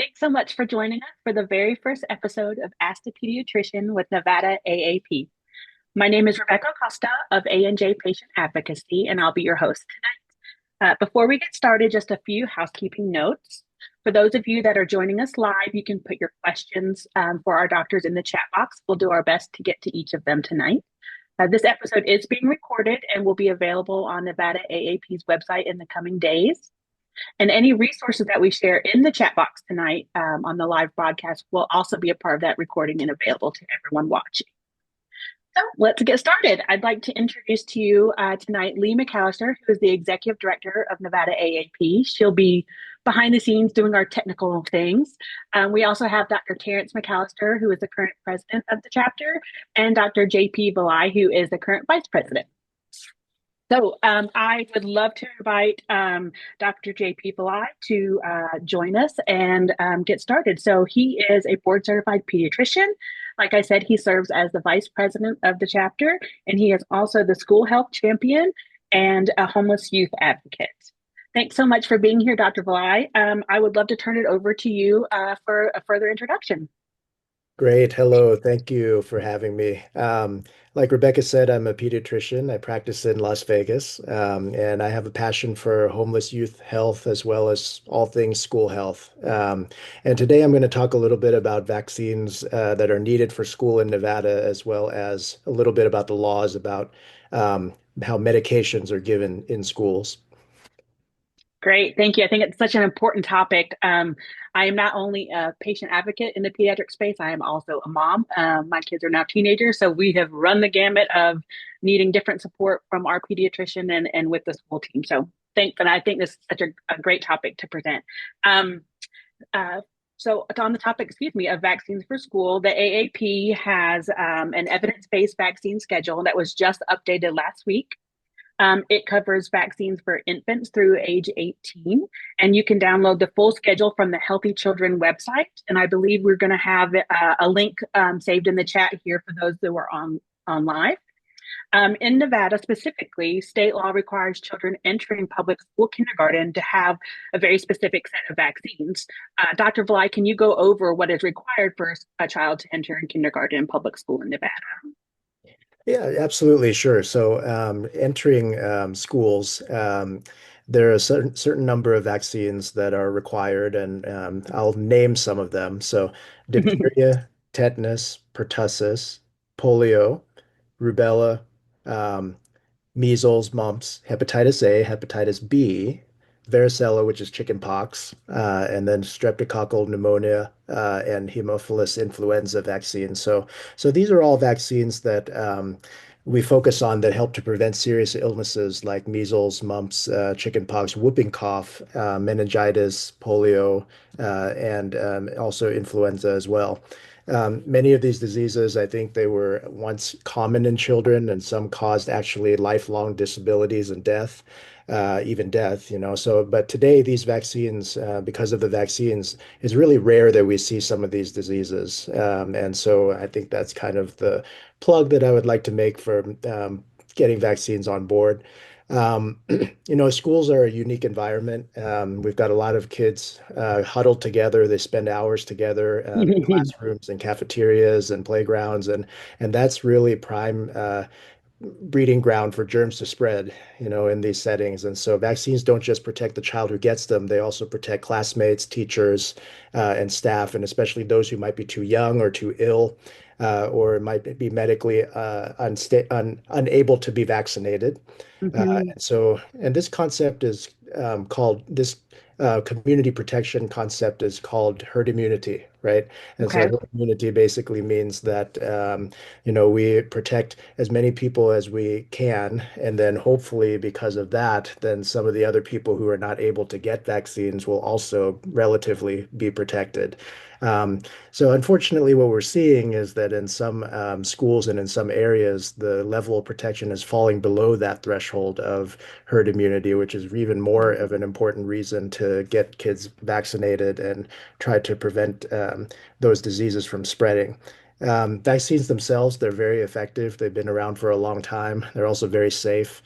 Thanks so much for joining us for the very first episode of Ask the Pediatrician with Nevada AAP. My name is Rebeka Acosta of A&J Patient Advocacy, and I'll be your host tonight. Before we get started, just a few housekeeping notes. For those of you that are joining us live, you can put your questions for our doctors in the chat box. We'll do our best to get to each of them tonight. This episode is being recorded and will be available on Nevada AAP's website in the coming days. And any resources that we share in the chat box tonight on the live broadcast will also be a part of that recording and available to everyone watching. So let's get started. I'd like to introduce to you tonight Lee McAllister, who is the Executive Director of Nevada AAP. She'll be behind the scenes doing our technical things. We also have Dr. Terrence McAllister, who is the current president of the chapter, and Dr. JP Vilai, who is the current vice president. So I would love to invite Dr. JP Vilai to join us and get started. So he is a board certified pediatrician. Like I said, he serves as the vice president of the chapter, and he is also the school health champion and a homeless youth advocate. Thanks so much for being here, Dr. Vilai. I would love to turn it over to you for a further introduction. Great. Hello. Thank you for having me. Like Rebeka said, I'm a pediatrician. I practice in Las Vegas, and I have a passion for homeless youth health as well as all things school health. And today I'm going to talk a little bit about vaccines that are needed for school in Nevada, as well as a little bit about the laws about how medications are given in schools. Great, thank you. I think it's such an important topic. I am not only a patient advocate in the pediatric space, I am also a mom. My kids are now teenagers, so we have run the gamut of needing different support from our pediatrician and with the school team. So and I think this is such a great topic to present. Um, so on the topic, of vaccines for school, the AAP has an evidence-based vaccine schedule that was just updated last week. It covers vaccines for infants through age 18, and you can download the full schedule from the Healthy Children website. And I believe we're going to have a link saved in the chat here for those that were on live. In Nevada specifically, state law requires children entering public school kindergarten to have a very specific set of vaccines. Dr. Vilai, can you go over what is required for a child to enter in kindergarten in public school in Nevada? Yeah, absolutely, sure. So, entering schools, there are a certain number of vaccines that are required, and I'll name some of them. So, diphtheria, tetanus, pertussis, polio, rubella, um, measles, mumps, hepatitis A, hepatitis B, varicella, which is chickenpox, and then streptococcal pneumonia and Haemophilus influenza vaccines. So these are all vaccines that we focus on that help to prevent serious illnesses like measles, mumps, chickenpox, whooping cough, meningitis, polio, and also influenza as well. Many of these diseases, I think they were once common in children, and some caused actually lifelong disabilities and death, even death, you know. So, but today, these vaccines, because of the vaccines, it's really rare that we see some of these diseases. And so I think that's kind of the plug that I would like to make for getting vaccines on board. Schools are a unique environment. We've got a lot of kids huddled together. They spend hours together in classrooms and cafeterias and playgrounds, and that's really prime breeding ground for germs to spread, in these settings. And so vaccines don't just protect the child who gets them; they also protect classmates, teachers, and staff, and especially those who might be too young or too ill. Or might be medically unable to be vaccinated. Mhm. And this concept is called this community protection concept is called herd immunity, right? And so Okay. herd immunity basically means that we protect as many people as we can, and then hopefully because of that, then some of the other people who are not able to get vaccines will also relatively be protected. So unfortunately, what we're seeing is that in some schools and in some areas, the level of protection is falling below that threshold of herd immunity, which is even more of an important reason to get kids vaccinated and try to prevent those diseases from spreading. Vaccines themselves, they're very effective. They've been around for a long time. They're also very safe.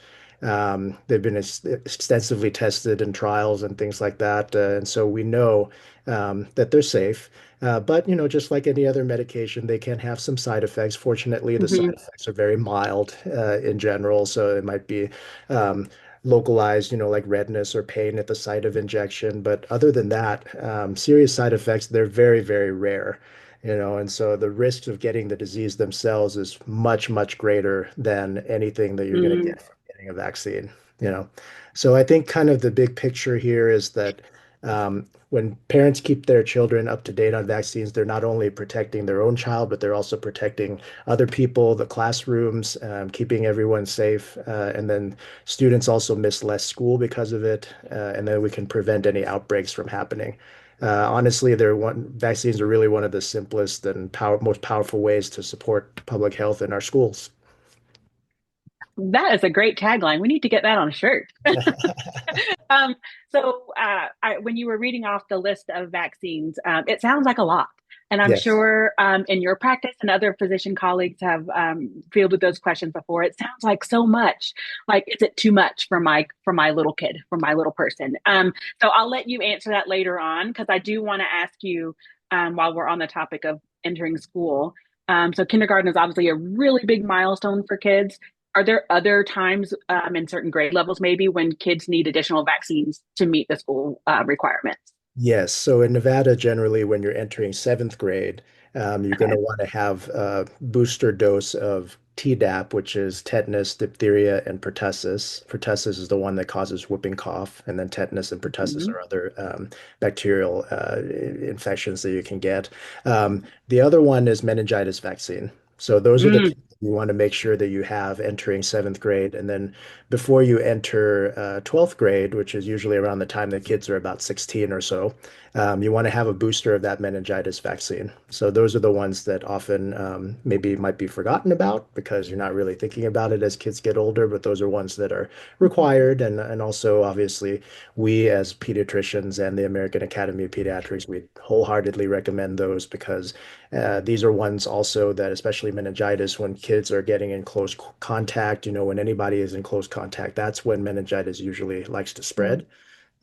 They've been extensively tested in trials and things like that, and so we know that they're safe. But just like any other medication, they can have some side effects. Fortunately, the side Hmm. effects are very mild in general, so it might be um, localized, like redness or pain at the site of injection. But other than that, serious side effects, they're very, very rare. And so the risk of getting the disease themselves is much, much greater than anything that you're going to Mm. get from getting a vaccine, you know. So I think kind of the big picture here is that when parents keep their children up to date on vaccines, they're not only protecting their own child, but they're also protecting other people, the classrooms, keeping everyone safe. And then students also miss less school because of it. And then we can prevent any outbreaks from happening. Honestly, vaccines are really one of the simplest and most powerful ways to support public health in our schools. That is a great tagline. We need to get that on a shirt. Um, when you were reading off the list of vaccines, it sounds like a lot. And I'm Yes. sure in your practice and other physician colleagues have fielded those questions before. It sounds like so much. Like, is it too much for my little kid, for my little person? So I'll let you answer that later on because I do want to ask you while we're on the topic of entering school. So kindergarten is obviously a really big milestone for kids. Are there other times in certain grade levels, maybe, when kids need additional vaccines to meet the school requirements? Yes. So in Nevada, generally, when you're entering seventh grade, you're going Okay. to want to have a booster dose of Tdap, which is tetanus, diphtheria, and pertussis. Pertussis is the one that causes whooping cough, and then tetanus and pertussis Mhm. are other bacterial infections that you can get. The other one is meningitis vaccine. So those are the two Mm. you want to make sure that you have entering seventh grade. And then before you enter 12th grade, which is usually around the time that kids are about 16 or so, you want to have a booster of that meningitis vaccine. So those are the ones that often maybe might be forgotten about because you're not really thinking about it as kids get older, but those are ones that are required. And also, obviously, we as pediatricians and the American Academy of Pediatrics, we wholeheartedly recommend those because these are ones also that, especially meningitis, when kids are getting in close contact, when anybody is in close contact, that's when meningitis usually likes to spread.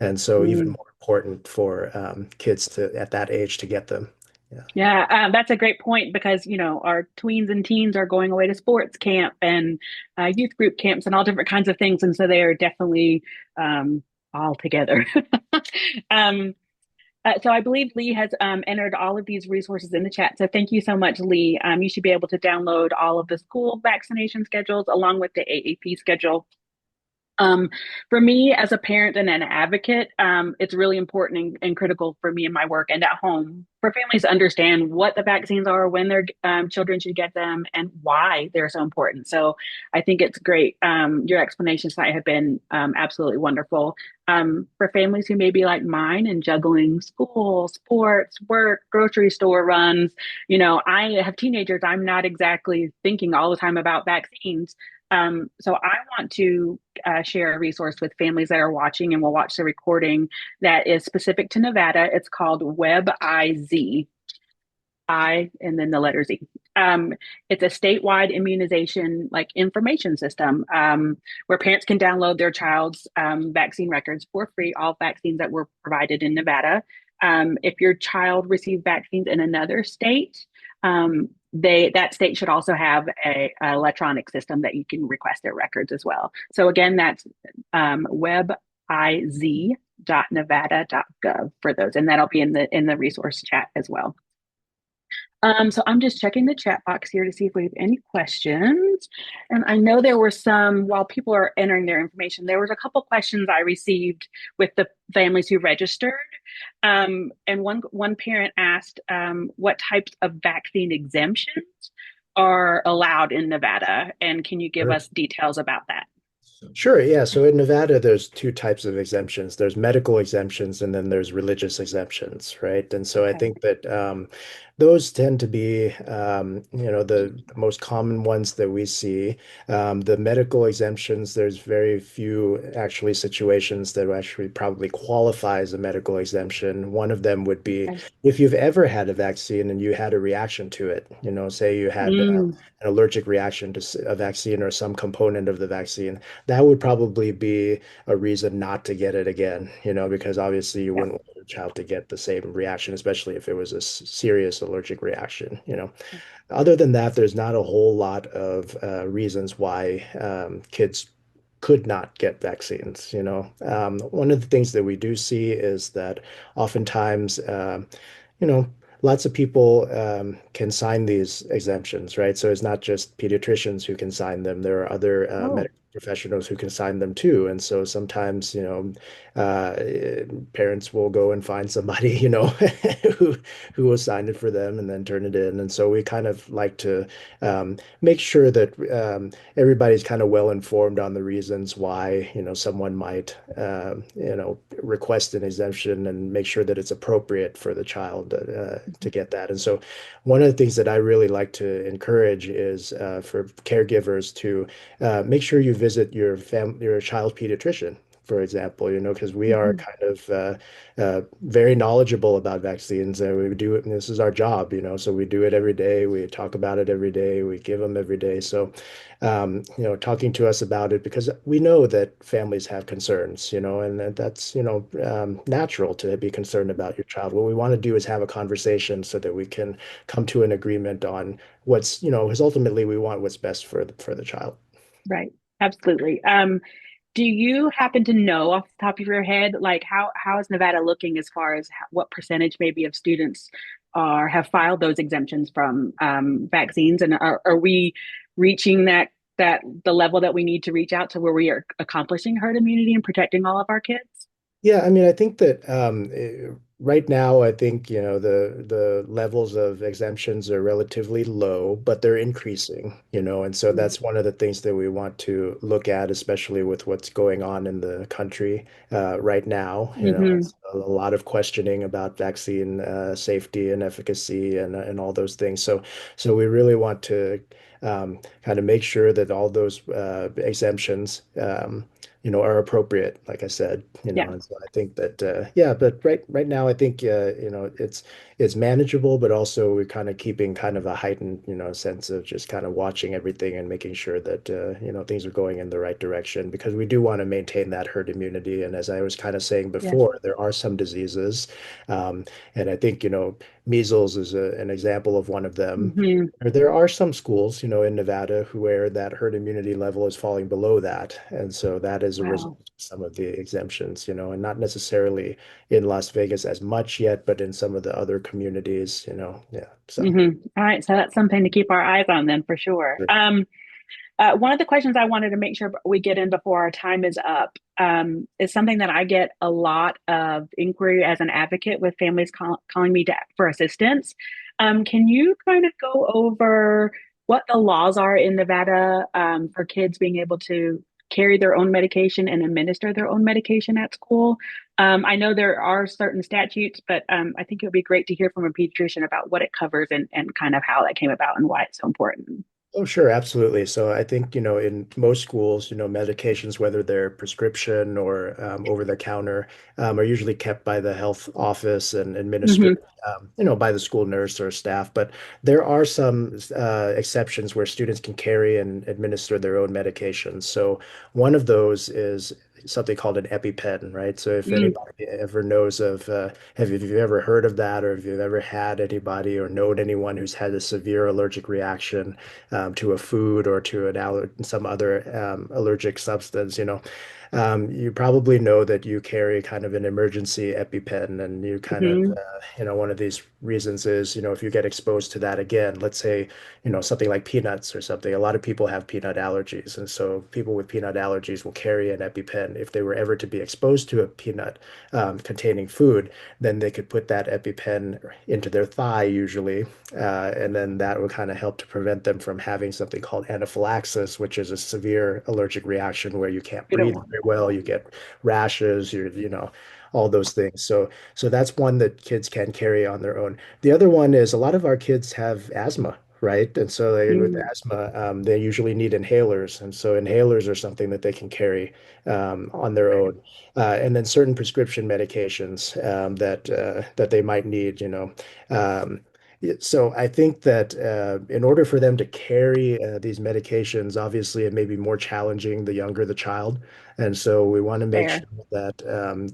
And so even Mm. more important for kids to at that age to get them. Yeah. Yeah, that's a great point because, our tweens and teens are going away to sports camp and youth group camps and all different kinds of things. And so they are definitely um, all together. um, so I believe Lee has entered all of these resources in the chat. So thank you so much, Lee. You should be able to download all of the school vaccination schedules along with the AAP schedule. Um, for me as a parent and an advocate, it's really important and critical for me in my work and at home for families to understand what the vaccines are, when their children should get them, and why they're so important. So I think it's great. Your explanations tonight have been absolutely wonderful. For families who may be like mine and juggling school, sports, work, grocery store runs, I have teenagers. I'm not exactly thinking all the time about vaccines. So I want to share a resource with families that are watching and will watch the recording that is specific to Nevada. It's called WebIZ, I and then the letter Z. Um, it's a statewide immunization information system where parents can download their child's vaccine records for free, all vaccines that were provided in Nevada. If your child received vaccines in another state, that state should also have a electronic system that you can request their records as well. So again, that's webiz.nevada.gov for those, and that'll be in the resource chat as well. So I'm just checking the chat box here to see if we have any questions. And I know there were some, while people are entering their information, there was a couple questions I received with the families who registered. And one parent asked what types of vaccine exemptions are allowed in Nevada, and can you give Sure. us details about that? Sure, yeah. So in Nevada, there's two types of exemptions. There's medical exemptions and then there's religious exemptions, right? And so I Okay. think that those tend to be, the most common ones that we see. The medical exemptions, there's very few actually situations that actually probably qualify as a medical exemption. One of them would be Okay. if you've ever had a vaccine and you had a reaction to it, say you had Mm, an allergic reaction to a vaccine or some component of the vaccine that would probably be a reason not to get it again, because obviously you Yeah. wouldn't want your child to get the same reaction, especially if it was a serious allergic reaction. Other than that, there's not a whole lot of reasons why kids could not get vaccines. One of the things that we do see is that oftentimes, you know, lots of people can sign these exemptions, right? So it's not just pediatricians who can sign them. There are other Oh, medical professionals who can sign them too. And so sometimes, uh, parents will go and find somebody, who who will sign it for them and then turn it in. And so we kind of like to make sure that everybody's kind of well informed on the reasons why, someone might, request an exemption and make sure that it's appropriate for the child to get that. And so one of the things that I really like to encourage is for caregivers to make sure you visit your child's pediatrician, for example, because we are mhm. kind of very knowledgeable about vaccines, and we do it, and this is our job, so we do it every day. We talk about it every day. We give them every day. So, talking to us about it because we know that families have concerns, and that's, natural to be concerned about your child. What we want to do is have a conversation so that we can come to an agreement on because ultimately we want what's best for the child. Right. Absolutely. Do you happen to know off the top of your head, like how is Nevada looking as far as what percentage maybe of students are have filed those exemptions from vaccines, and are we reaching that the level that we need to reach out to where we are accomplishing herd immunity and protecting all of our kids? Yeah, I mean, I think that right now, I think, the levels of exemptions are relatively low, but they're increasing, and so that's one of the things that we want to look at, especially with what's going on in the country right now. Mm-hmm. It's a lot of questioning about vaccine safety and efficacy and all those things. So we really want to kind of make sure that all those exemptions are appropriate, like I said, Yeah. and so I think that, yeah, but right now, I think, it's manageable, but also we're kind of keeping kind of a heightened, sense of just kind of watching everything and making sure that, things are going in the right direction because we do want to maintain that herd immunity. And as I was kind of saying Yeah. before, there are some diseases, um, and I think, measles is an example of one of them. Mm-hmm. There are some schools, in Nevada where that herd immunity level is falling below that. And so that is a result Wow. of some of the exemptions, and not necessarily in Las Vegas as much yet, but in some of the other communities. Yeah. So Mm-hmm. All right. So that's something to keep our eyes on then for sure. One of the questions I wanted to make sure we get in before our time is up is something that I get a lot of inquiry as an advocate with families calling me for assistance. Can you kind of go over what the laws are in Nevada for kids being able to carry their own medication and administer their own medication at school? I know there are certain statutes, but I think it would be great to hear from a pediatrician about what it covers and kind of how that came about and why it's so important. Oh, sure, absolutely. So I think, in most schools, medications, whether they're prescription or over the counter, are usually kept by the health office and administered, Hmm. by the school nurse or staff. But there are some exceptions where students can carry and administer their own medications. So one of those is something called an EpiPen, right? So if Mm, anybody ever knows of, have you ever heard of that, or if you've ever had anybody or known anyone who's had a severe allergic reaction, to a food or to some other allergic substance, you probably know that you carry kind of an emergency EpiPen, and you kind of, mhm. one of these reasons is, if you get exposed to that again, let's say, something like peanuts or something. A lot of people have peanut allergies, and so people with peanut allergies will carry an EpiPen. If they were ever to be exposed to a peanut containing food, then they could put that EpiPen into their thigh usually, and then that would kind of help to prevent them from having something called anaphylaxis, which is a severe allergic reaction where you can't We don't breathe want very that. well, you get rashes, all those things. So that's one that kids can carry on their own. The other one is a lot of our kids have asthma. Right. And so with Mm, asthma, they usually need inhalers. And so inhalers are something that they can carry on their okay. own. And then certain prescription medications that they might need. Um, Yeah, so I think that in order for them to carry these medications, obviously it may be more challenging the younger the child. And so we want to make Fair. sure that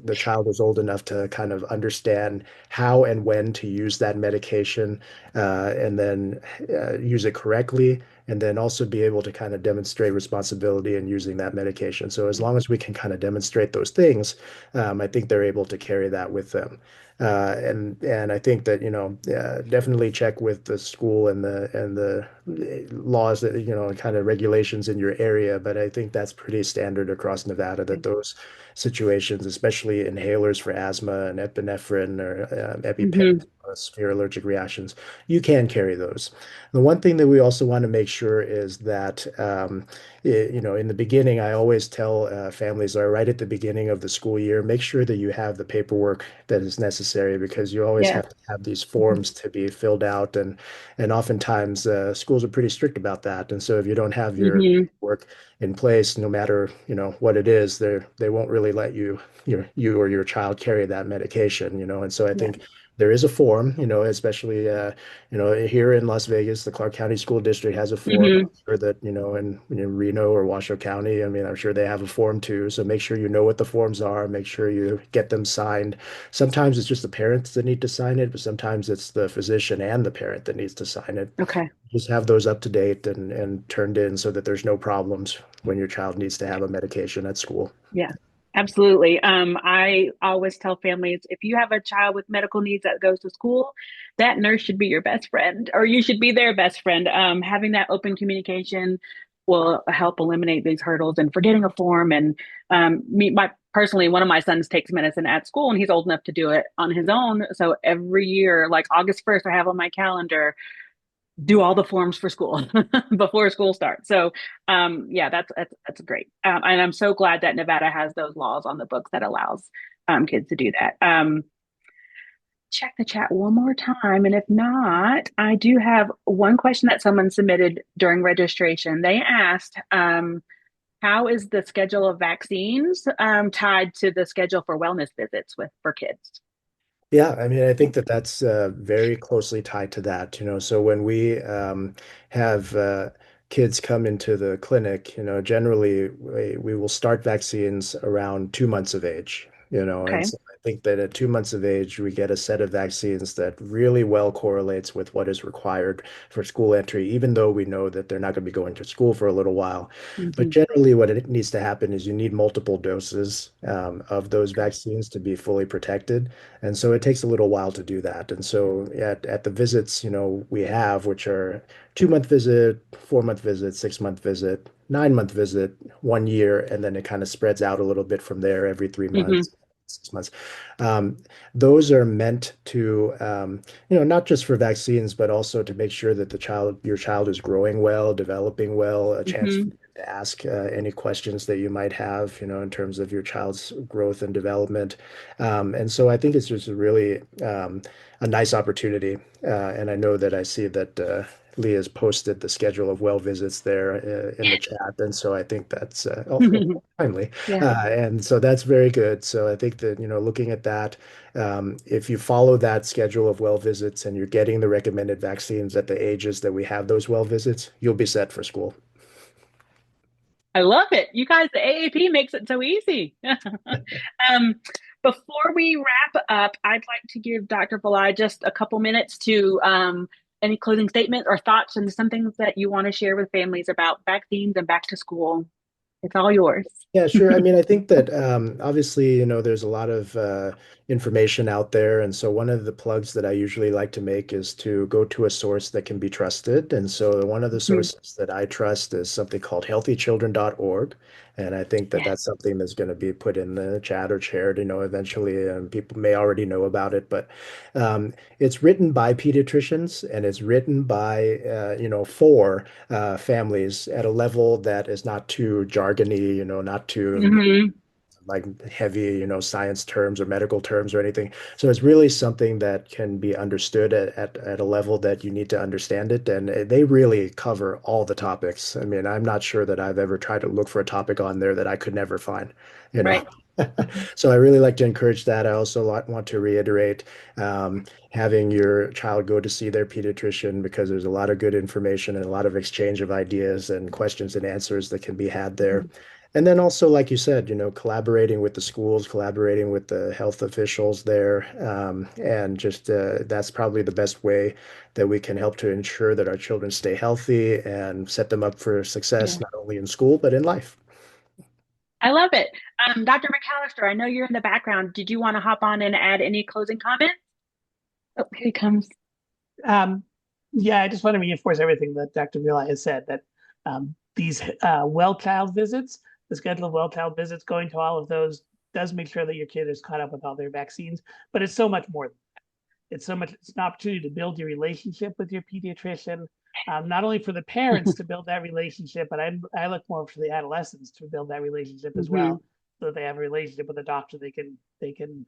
the child is old enough to kind of understand how and when to use that medication and then use it correctly. And then also be able to kind of demonstrate responsibility in using that medication. So as long as we can kind of demonstrate those things, I think they're able to carry that with them. And I think that, definitely check with the school and the laws that, kind of regulations in your area. But I think that's pretty standard across Nevada that those situations, especially inhalers for asthma and epinephrine or EpiPen, Hmm. severe allergic reactions, you can carry those. The one thing that we also want to make sure is that, in the beginning, I always tell families are right at the beginning of the school year, make sure that you have the paperwork that is necessary because you always Yeah. have to have these forms to be filled out, and oftentimes schools are pretty strict about that. And so if you don't have your Hmm. paperwork in place, no matter what it is, they won't really let you or your child carry that medication. And so I Yeah. think there is a form, especially here in Las Vegas, the Clark County School District has a form. I'm Hmm. sure that, in Reno or Washoe County, I mean, I'm sure they have a form too. So make sure you know what the forms are, make sure you get them signed. Sometimes it's just the parents that need to sign it, but sometimes it's the physician and the parent that needs to sign it. Okay. Just have those up to date and turned in so that there's no problems when your child needs to have a medication at school. Yeah, absolutely. I always tell families if you have a child with medical needs that goes to school, that nurse should be your best friend, or you should be their best friend. Having that open communication will help eliminate these hurdles and forgetting a form. And personally, one of my sons takes medicine at school, and he's old enough to do it on his own. So every year, like August 1st, I have on my calendar do all the forms for school before school starts. So, yeah, that's great, and I'm so glad that Nevada has those laws on the books that allows kids to do that. Check the chat one more time, and if not, I do have one question that someone submitted during registration. They asked, "How is the schedule of vaccines tied to the schedule for wellness visits with for kids?" Yeah, I mean, I think that that's very closely tied to that. So when we have kids come into the clinic, generally we will start vaccines around 2 months of age, and Okay. so I think that at 2 months of age, we get a set of vaccines that really well correlates with what is required for school entry, even though we know that they're not going to be going to school for a little while. But Hmm. generally, what it needs to happen is you need multiple doses of those vaccines to be fully protected. And so it takes a little while to do that. And so at the visits, we have, which are 2 month visit, 4 month visit, 6 month visit, 9 month visit, 1 year, and then it kind of spreads out a little bit from there every three Hmm. months. 6 months. Um, those are meant to, not just for vaccines, but also to make sure that your child is growing well, developing well, a chance for Hmm. you to ask any questions that you might have, in terms of your child's growth and development. And so I think it's just a nice opportunity. And I know that I see that Leah's posted the schedule of well visits there in the chat. And so I think that's timely. Yeah. And so that's very good. So I think that, looking at that, if you follow that schedule of well visits and you're getting the recommended vaccines at the ages that we have those well visits, you'll be set for school. I love it. You guys, the AAP makes it so easy. um, Before we wrap up, I'd like to give Dr. Vilai just a couple minutes to any closing statement or thoughts and some things that you want to share with families about vaccines and back to school. It's all yours. Yeah, sure. I mean, I think that obviously, there's a lot of information out there. And so one of the plugs that I usually like to make is to go to a source that can be trusted. And so one of the Mhm. sources that I trust is something called healthychildren.org. And I think that Yes. that's something that's going to be put in the chat or shared, eventually. And people may already know about it, but it's written by pediatricians and it's written by, for families at a level that is not too jargony, not too Hmm. like heavy, science terms or medical terms or anything. So it's really something that can be understood at a level that you need to understand it. And they really cover all the topics. I mean, I'm not sure that I've ever tried to look for a topic on there that I could never find, you know. Right. So I really like to encourage that. I also want to reiterate having your child go to see their pediatrician because there's a lot of good information and a lot of exchange of ideas and questions and answers that can be had there. Mhm. And then also, like you said, collaborating with the schools, collaborating with the health officials there, and just that's probably the best way that we can help to ensure that our children stay healthy and set them up for success, Yeah. not only in school, but in life. I love it. Dr. McAllister, I know you're in the background. Did you want to hop on and add any closing comments? Oh, here he comes. Um, yeah, I just want to reinforce everything that Dr. Vilai has said, that these well-child visits, the schedule of well-child visits, going to all of those does make sure that your kid is caught up with all their vaccines, but it's so much more. It's an opportunity to build your relationship with your pediatrician, not only for the parents to build that relationship, but I look more for the adolescents to build that relationship as Mhm. well, so that they have a relationship with a doctor they can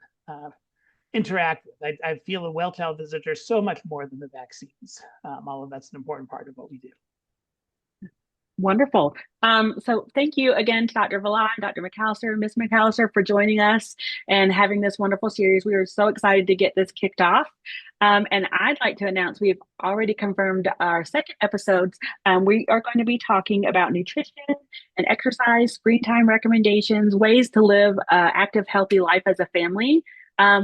interact with. I feel a well-child visitor so much more than the vaccines. All of that's an important part of what we do. Wonderful. So thank you again to Dr. Vilai, Dr. McAllister, Ms. McAllister for joining us and having this wonderful series. We are so excited to get this kicked off. And I'd like to announce we've already confirmed our second episodes. We are going to be talking about nutrition and exercise, screen time recommendations, ways to live active, healthy life as a family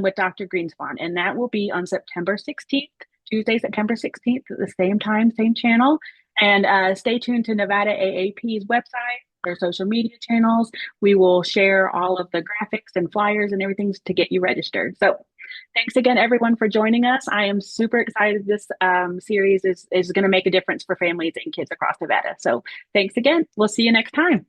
with Dr. Greenspan. And that will be on September 16th, Tuesday, September 16th at the same time, same channel. And stay tuned to Nevada AAP's website, their social media channels. We will share all of the graphics and flyers and everything to get you registered. So thanks again, everyone, for joining us. I am super excited. This series is going to make a difference for families and kids across Nevada. So thanks again. We'll see you next time.